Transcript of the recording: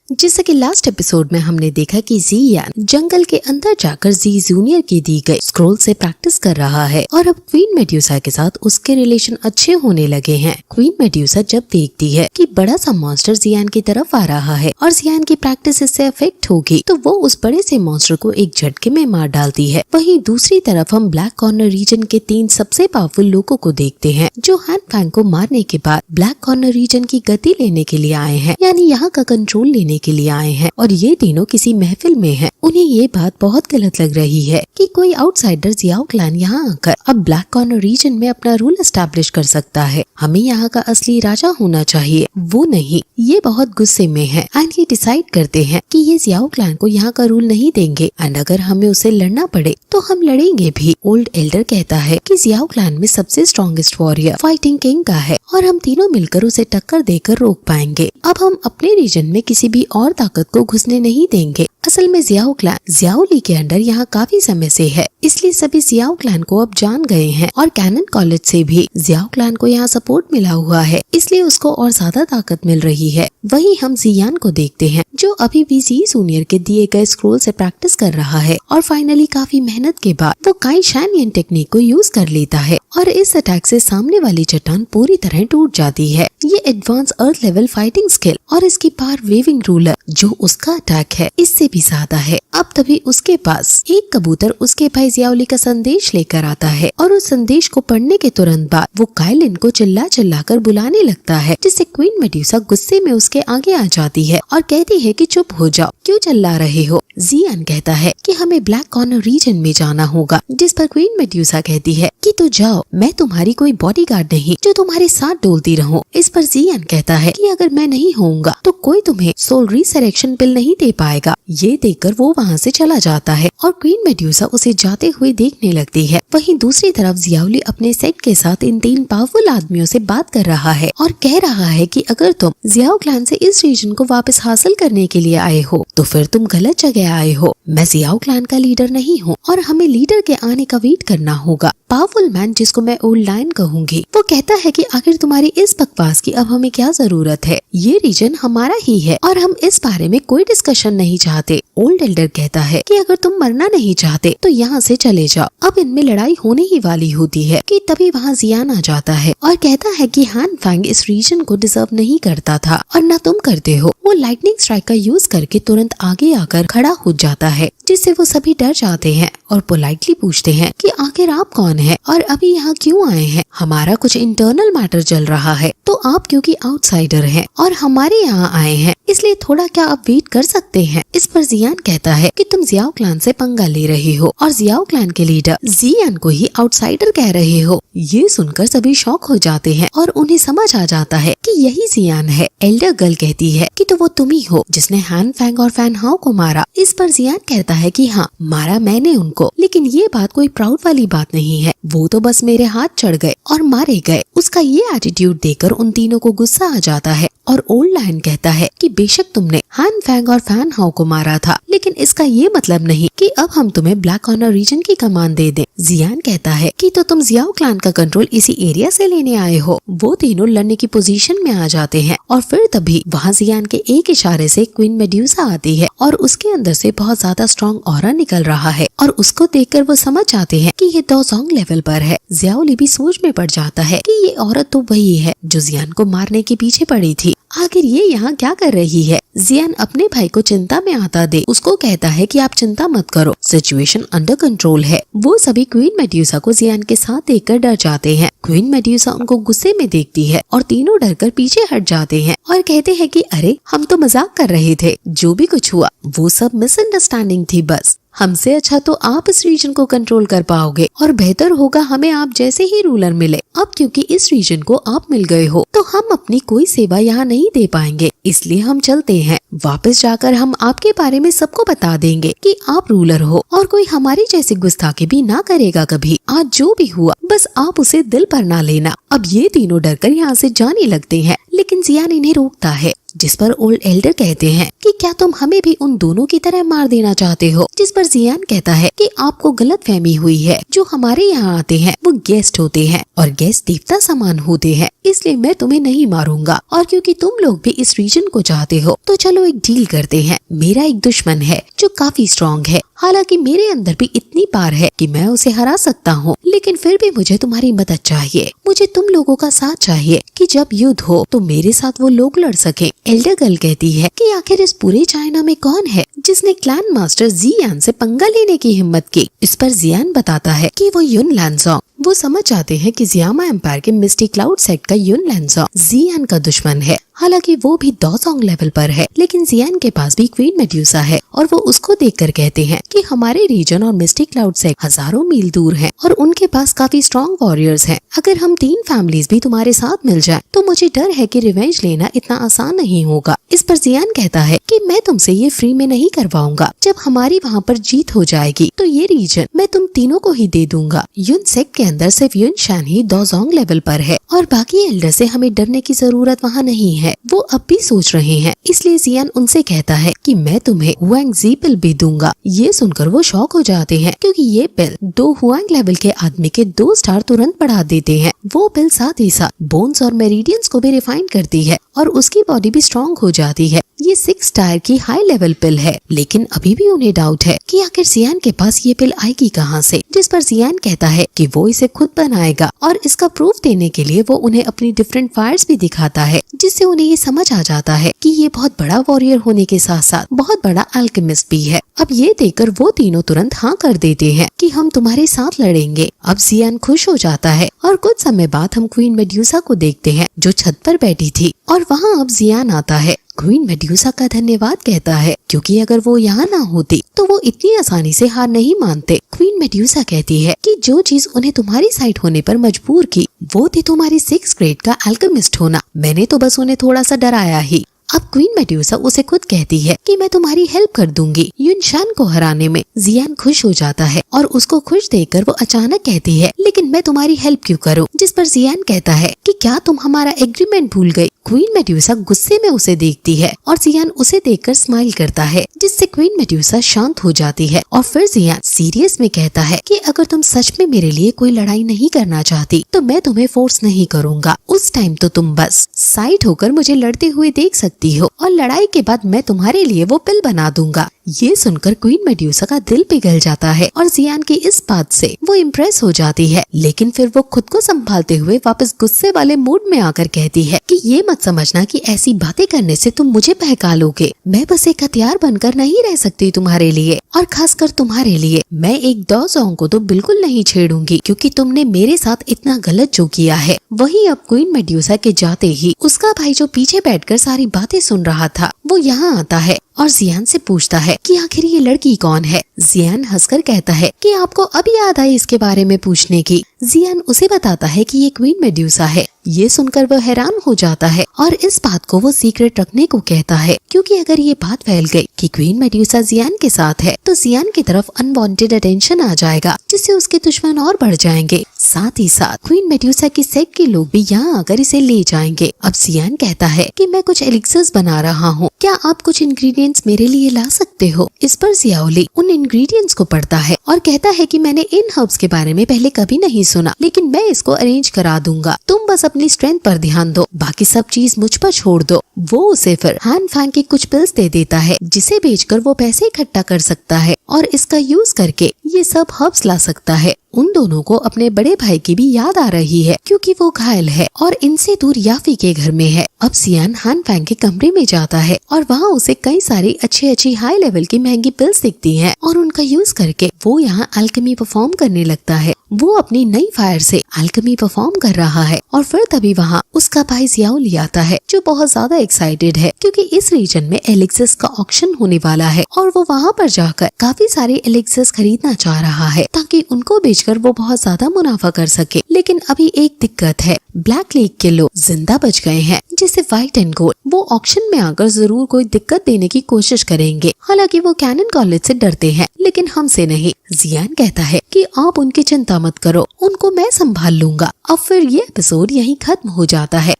जैसा कि last episode में हमने देखा कि ज़ियान जंगल के अंदर जाकर जी जूनियर की दी गई स्क्रोल से प्रैक्टिस कर रहा है और अब क्वीन मेड्यूसा के साथ उसके रिलेशन अच्छे होने लगे हैं। क्वीन मेड्यूसा जब देखती है कि बड़ा सा मॉन्स्टर ज़ियान की तरफ आ रहा है और ज़ियान की प्रैक्टिस इससे अफेक्ट होगी तो वो उस बड़े से मॉन्स्टर को एक झटके में मार डालती है। वहीं दूसरी तरफ हम ब्लैक कॉर्नर रीजन के 3 सबसे पावरफुल लोगों को देखते हैं जो हान फैंग को मारने के बाद ब्लैक कॉर्नर रीजन की गति लेने के लिए आए हैं, यानी यहाँ का कंट्रोल लेने के लिए आए हैं। और ये तीनों किसी महफिल में हैं। उन्हें ये बात बहुत गलत लग रही है कि कोई आउटसाइडर जियाओ क्लैन यहाँ आकर अब ब्लैक कॉर्नर रीजन में अपना रूल एस्टैब्लिश कर सकता है। हमें यहाँ का असली राजा होना चाहिए, वो नहीं। ये बहुत गुस्से में है एंड ये डिसाइड करते हैं कि ये जियाओ क्लैन को यहाँ का रूल नहीं देंगे एंड अगर हमें उसे लड़ना पड़े तो हम लड़ेंगे भी। ओल्ड एल्डर कहता है कि जियाओ क्लैन में सबसे स्ट्रॉन्गेस्ट वॉरियर फाइटिंग किंग का है और हम तीनों मिलकर उसे टक्कर देकर रोक पाएंगे। अब हम अपने रीजन में किसी भी और ताकत को घुसने नहीं देंगे। असल में जियाओ क्लैन जियाओ ली के अंडर यहाँ काफी समय से है, इसलिए सभी जियाओ क्लैन को अब जान गए हैं और कैनन कॉलेज से भी जियाओ क्लैन को यहाँ सपोर्ट मिला हुआ है, इसलिए उसको और ज्यादा ताकत मिल रही है। वहीं हम ज़ियान को देखते हैं जो अभी भी जी जूनियर के दिए गए स्क्रोल से प्रैक्टिस कर रहा है और फाइनली काफी मेहनत के बाद वो काई शैनियन टेक्निक को यूज कर लेता है और इस अटैक से सामने वाली चट्टान पूरी तरह टूट जाती है। ये advance earth level fighting skill और इसकी पावर वेविंग रूलर जो उसका अटैक है इससे भी ज्यादा है। अब तभी उसके पास एक कबूतर उसके भाई जियाओली का संदेश लेकर आता है और उस संदेश को पढ़ने के तुरंत बाद वो काइलिन को चिल्ला चिल्ला कर बुलाने लगता है, जिससे क्वीन मेड्यूसा गुस्से में उसके आगे आ जाती है और कहती है कि चुप हो जाओ, क्यों चिल्ला रहे हो। ज़ियान कहता है कि हमें ब्लैक कॉर्नर रीजन में जाना होगा, जिस पर क्वीन मेड्यूसा कहती है कि तो जाओ, मैं तुम्हारी कोई बॉडीगार्ड नहीं जो तुम्हारे साथ डोलती रहूं। इस पर ज़ियान कहता है कि अगर मैं नहीं होऊंगा तो कोई तुम्हें सोल रिसरेक्शन पिल नहीं दे पाएगा। ये देखकर वो वहाँ से चला जाता है और क्वीन मेड्यूसा उसे जाते हुए देखने लगती है। वहीं दूसरी तरफ जियाओली अपने सेट के साथ इन 3 पावरफुल आदमियों से बात कर रहा है और कह रहा है कि अगर तुम जियाओ क्लैन से इस रीजन को वापस हासिल करने के लिए आए हो तो फिर तुम गलत जगह आए हो। मैं जियाओ क्लैन का लीडर नहीं हूँ और हमें लीडर के आने का वेट करना होगा। पावरफुल मैन जिसको मैं ओल्ड लायन कहूंगी वो कहता है कि आखिर तुम्हारी इस बकवास की अब हमें क्या जरूरत है, ये रीजन हमारा ही है और हम इस बारे में कोई डिस्कशन नहीं चाहते। ओल्ड एल्डर कहता है कि अगर तुम मरना नहीं चाहते तो यहाँ से चले जाओ। अब इनमें लड़ाई होने ही वाली होती है कि तभी वहाँ ज़ियान आ जाता है और कहता है कि हान फैंग इस रीजन को डिजर्व नहीं करता था और न तुम करते हो। वो लाइटनिंग स्ट्राइक का यूज करके तुरंत आगे आकर खड़ा हो जाता है, जिससे वो सभी डर जाते हैं और पोलाइटली पूछते हैं कि आखिर आप कौन हैं और अभी यहाँ क्यों आए हैं। हमारा कुछ इंटरनल मैटर चल रहा है तो आप क्योंकि आउटसाइडर हैं और हमारे यहाँ आए हैं, इसलिए थोड़ा क्या आप वेट कर सकते हैं। इस पर ज़ियान कहता है कि तुम जियाओ क्लैन से पंगा ले रहे हो और जियाओ क्लैन के लीडर ज़ियान को ही आउटसाइडर कह रहे हो। ये सुनकर सभी शॉक हो जाते हैं और उन्हें समझ आ जाता है कि यही ज़ियान है। एल्डर गर्ल कहती है कि तो वो तुम ही हो जिसने हान फैंग और फैन हाओ को मारा। इस पर ज़ियान कहता है कि हाँ, मारा मैंने उनको, लेकिन ये बात कोई प्राउड वाली बात नहीं है, वो तो बस मेरे हाथ चढ़ गए और मारे गए। उसका ये एटीट्यूड देखकर उन तीनों को गुस्सा आ जाता है और ओल्ड लायन कहता है कि बेशक तुमने हान फैंग और फैन हाओ को मारा था, लेकिन इसका ये मतलब नहीं कि अब हम तुम्हें ब्लैक कॉर्नर रीजन की कमान दे दें। ज़ियान कहता है कि तो तुम जियाओ क्लैन का कंट्रोल इसी एरिया से लेने आए हो। वो तीनों लड़ने की पोजीशन में आ जाते हैं और फिर तभी वहाँ ज़ियान के एक इशारे से क्वीन मेड्यूसा आती है और उसके अंदर से बहुत ज्यादा स्ट्रॉन्ग ऑरा निकल रहा है और उसको देखकर वो समझ जाते हैं कि ये दोजोंग लेवल पर है। जियाओली भी सोच में पड़ जाता है कि ये औरत तो वही है जो ज़ियान को मारने के पीछे पड़ी थी। आखिर ये यहाँ क्या कर रही है। ज़ियान अपने भाई को चिंता में आता दे उसको कहता है कि आप चिंता मत करो, सिचुएशन अंडर कंट्रोल है। वो सभी क्वीन मेड्यूसा को ज़ियान के साथ देखकर डर जाते हैं। क्वीन मेड्यूसा उनको गुस्से में देखती है और तीनों डरकर पीछे हट जाते हैं और कहते हैं कि अरे हम तो मजाक कर रहे थे, जो भी कुछ हुआ वो सब मिसअंडरस्टैंडिंग थी बस। हमसे अच्छा तो आप इस रीजन को कंट्रोल कर पाओगे और बेहतर होगा हमें आप जैसे ही रूलर मिले। अब क्योंकि इस रीजन को आप मिल गए हो तो हम अपनी कोई सेवा यहाँ नहीं दे पाएंगे, इसलिए हम चलते हैं। वापस जाकर हम आपके बारे में सबको बता देंगे कि आप रूलर हो और कोई हमारी जैसी गुस्ताखी भी ना करेगा कभी। आज जो भी हुआ बस आप उसे दिल पर ना लेना। अब ये तीनों डरकर यहाँ से जाने लगते हैं, लेकिन ज़ियान इन्हें रोकता है जिस पर ओल्ड एल्डर कहते हैं कि क्या तुम हमें भी उन दोनों की तरह मार देना चाहते हो। जिस पर जियान कहता है कि आपको गलतफहमी हुई है, जो हमारे यहाँ आते हैं वो गेस्ट होते हैं और गेस्ट देवता समान होते हैं, इसलिए मैं तुम्हें नहीं मारूंगा। और क्योंकि तुम लोग भी इस रीजन को चाहते हो तो चलो एक डील करते हैं। मेरा एक दुश्मन है जो काफी स्ट्रॉन्ग है, हालांकि मेरे अंदर भी इतनी पावर है कि मैं उसे हरा सकता हूँ, लेकिन फिर भी मुझे तुम्हारी मदद चाहिए। मुझे तुम लोगों का साथ चाहिए कि जब युद्ध हो तो मेरे साथ वो लोग लड़ सके। एल्डर गर्ल कहती है कि आखिर इस पूरे चाइना में कौन है जिसने क्लैन मास्टर जियान से पंगा लेने की हिम्मत की। इस पर जियान बताता है कि वो युन लैनसोंग। वो समझ जाते हैं कि जियामा एम्पायर के मिस्टी क्लाउड सेक्ट का युन लैनसोंग जियान का दुश्मन है। हालांकि वो भी दोसोंग लेवल पर है, लेकिन जियान के पास भी क्वीन मेड्यूसा है और वो उसको देखकर कहते हैं कि हमारे रीजन और मिस्टी क्लाउड सेक्ट हजारों मील दूर हैं और उनके पास काफी स्ट्रॉन्ग वॉरियर्स हैं। अगर हम 3 फैमिलीज भी तुम्हारे साथ मिल जाए तो मुझे डर है कि रिवेंज लेना इतना आसान नहीं होगा। इस पर जियान कहता है कि मैं तुमसे ये फ्री में नहीं करवाऊंगा। जब हमारी वहाँ पर जीत हो जाएगी तो ये रीजन मैं तुम तीनों को ही दे दूंगा। युन सेक्ट के अंदर सिर्फ युन शान ही दोसोंग लेवल पर है और बाकी एल्डर से हमें डरने की जरूरत वहाँ नहीं है। वो अब भी सोच रहे हैं, इसलिए जियान उनसे कहता है कि मैं तुम्हें हुआंग जी पिल भी दूंगा। ये सुनकर वो शॉक हो जाते हैं क्योंकि ये पिल 2 हुआंग लेवल के आदमी के 2 स्टार तुरंत बढ़ा देते हैं। वो पिल साथ ही साथ बोन्स और मेरिडियंस को भी रिफाइन करती है और उसकी बॉडी भी स्ट्रॉन्ग हो जाती है। ये 6 स्टार की हाई लेवल पिल है, लेकिन अभी भी उन्हें डाउट है कि आखिर जियान के पास ये पिल आएगी कहाँ से। जिस पर जियान कहता है कि वो इसे खुद बनाएगा और इसका प्रूफ देने के लिए वो उन्हें अपनी डिफरेंट फायर्स भी दिखाता है, जिससे उन्हें ये समझ आ जाता है कि ये बहुत बड़ा वॉरियर होने के साथ साथ बहुत बड़ा अल्केमिस्ट भी है। अब ये देखकर वो तीनों तुरंत हाँ कर देते हैं कि हम तुम्हारे साथ लड़ेंगे। अब जियान खुश हो जाता है और कुछ समय बाद हम क्वीन मेड्यूसा को देखते हैं जो छत पर बैठी थी और वहाँ अब जियान आता है। क्वीन मेड्यूसा का धन्यवाद कहता है क्योंकि अगर वो यहाँ ना होती तो वो इतनी आसानी से हार नहीं मानते। क्वीन मेड्यूसा कहती है कि जो चीज उन्हें तुम्हारी साइड होने पर मजबूर की वो थी तुम्हारी 6th ग्रेड का अल्केमिस्ट होना। मैंने तो बस उन्हें थोड़ा सा डराया ही। अब क्वीन मेड्यूसा उसे खुद कहती है कि मैं तुम्हारी हेल्प कर दूंगी युन शान को हराने में। जियान खुश हो जाता है और उसको खुश देखकर वो अचानक कहती है लेकिन मैं तुम्हारी हेल्प क्यों करूं। जिस पर जियान कहता है कि क्या तुम हमारा एग्रीमेंट भूल गई। क्वीन मेड्यूसा गुस्से में उसे देखती है और जियान उसे देखकर स्माइल करता है, जिससे क्वीन मेड्यूसा शांत हो जाती है और फिर जियान सीरियस में कहता है कि अगर तुम सच में मेरे लिए कोई लड़ाई नहीं करना चाहती तो मैं तुम्हें फोर्स नहीं करूंगा। उस टाइम तो तुम बस साइड होकर मुझे लड़ते हुए देख सकती हो और लड़ाई के बाद मैं तुम्हारे लिए वो पिल बना दूंगा। ये सुनकर क्वीन मेड्यूसा का दिल पिघल जाता है और जियान की इस बात से वो इम्प्रेस हो जाती है, लेकिन फिर वो खुद को संभालते हुए वापस गुस्से वाले मूड में आकर कहती है कि ये मत समझना कि ऐसी बातें करने से तुम मुझे बहका लोगे। मैं बस एक हथियार बनकर नहीं रह सकती तुम्हारे लिए, और खासकर तुम्हारे लिए। मैं एक दोसोंग को तो बिल्कुल नहीं छेड़ूंगी क्योंकि तुमने मेरे साथ इतना गलत जो किया है। वही अब क्वीन मेड्यूसा के जाते ही उसका भाई जो पीछे बैठकर सारी बातें सुन रहा था वो यहाँ आता है और जियान से पूछता है कि आखिर ये लड़की कौन है। जियान हंसकर कहता है कि आपको अब याद आई इसके बारे में पूछने की। जियान उसे बताता है कि ये क्वीन मेड्यूसा है। ये सुनकर वो हैरान हो जाता है और इस बात को वो सीक्रेट रखने को कहता है क्योंकि अगर ये बात फैल गई कि क्वीन मेड्यूसा जियान के साथ है तो जियान की तरफ अनवांटेड अटेंशन आ जाएगा, जिससे उसके दुश्मन और बढ़ जाएंगे। साथ ही साथ क्वीन मेड्यूसा की सेक्ट के लोग भी यहाँ आकर इसे ले जाएंगे। अब जियान कहता है कि मैं कुछ एलिक्सर्स बना रहा हूँ, क्या आप कुछ इंग्रेडिएंट्स मेरे लिए ला सकते हो। इस पर जियाओली उन इंग्रेडिएंट्स को पढ़ता है और कहता है कि मैंने इन हर्ब्स के बारे में पहले कभी नहीं सुना, लेकिन मैं इसको अरेंज करा दूंगा। तुम बस अपनी स्ट्रेंथ पर ध्यान दो, बाकी सब चीज मुझ पर छोड़ दो। वो उसे फिर हान फैंग के कुछ पिल्स दे देता है जिसे बेचकर वो पैसे इकट्ठा कर सकता है और इसका यूज करके ये सब हर्ब्स ला सकता है। उन दोनों को अपने बड़े भाई की भी याद आ रही है क्योंकि वो घायल है और इनसे दूर याफी के घर में है। अब जियान हान फैंग के कमरे में जाता है और वहाँ उसे कई सारी अच्छी हाई लेवल की महंगी पिल्स दिखती हैं और उनका यूज करके वो यहाँ अल्केमी परफॉर्म करने लगता है। वो अपनी नई फायर से अल्केमी परफॉर्म कर रहा है और फिर तभी वहाँ उसका भाई जियाओली आता है जो बहुत ज्यादा एक्साइटेड है क्योंकि इस रीजन में एलिक्सिस का ऑक्शन होने वाला है और वो वहाँ पर जाकर काफी सारे एलिक्सिस खरीदना चाह रहा है ताकि उनको बेचकर वो बहुत ज्यादा मुनाफा कर सके। लेकिन अभी एक दिक्कत है, ब्लैक लीग के लोग जिंदा बच गए हैं जिसे व्हाइट एंड गोल्ड वो ऑक्शन में आकर जरूर कोई दिक्कत देने की कोशिश करेंगे। हालांकि वो कैनन कॉलेज से डरते हैं लेकिन हमसे नहीं। जियान कहता है कि आप उनकी चिंता मत करो, उनको मैं संभाल लूंगा। अब फिर ये एपिसोड यहीं खत्म हो जाता है।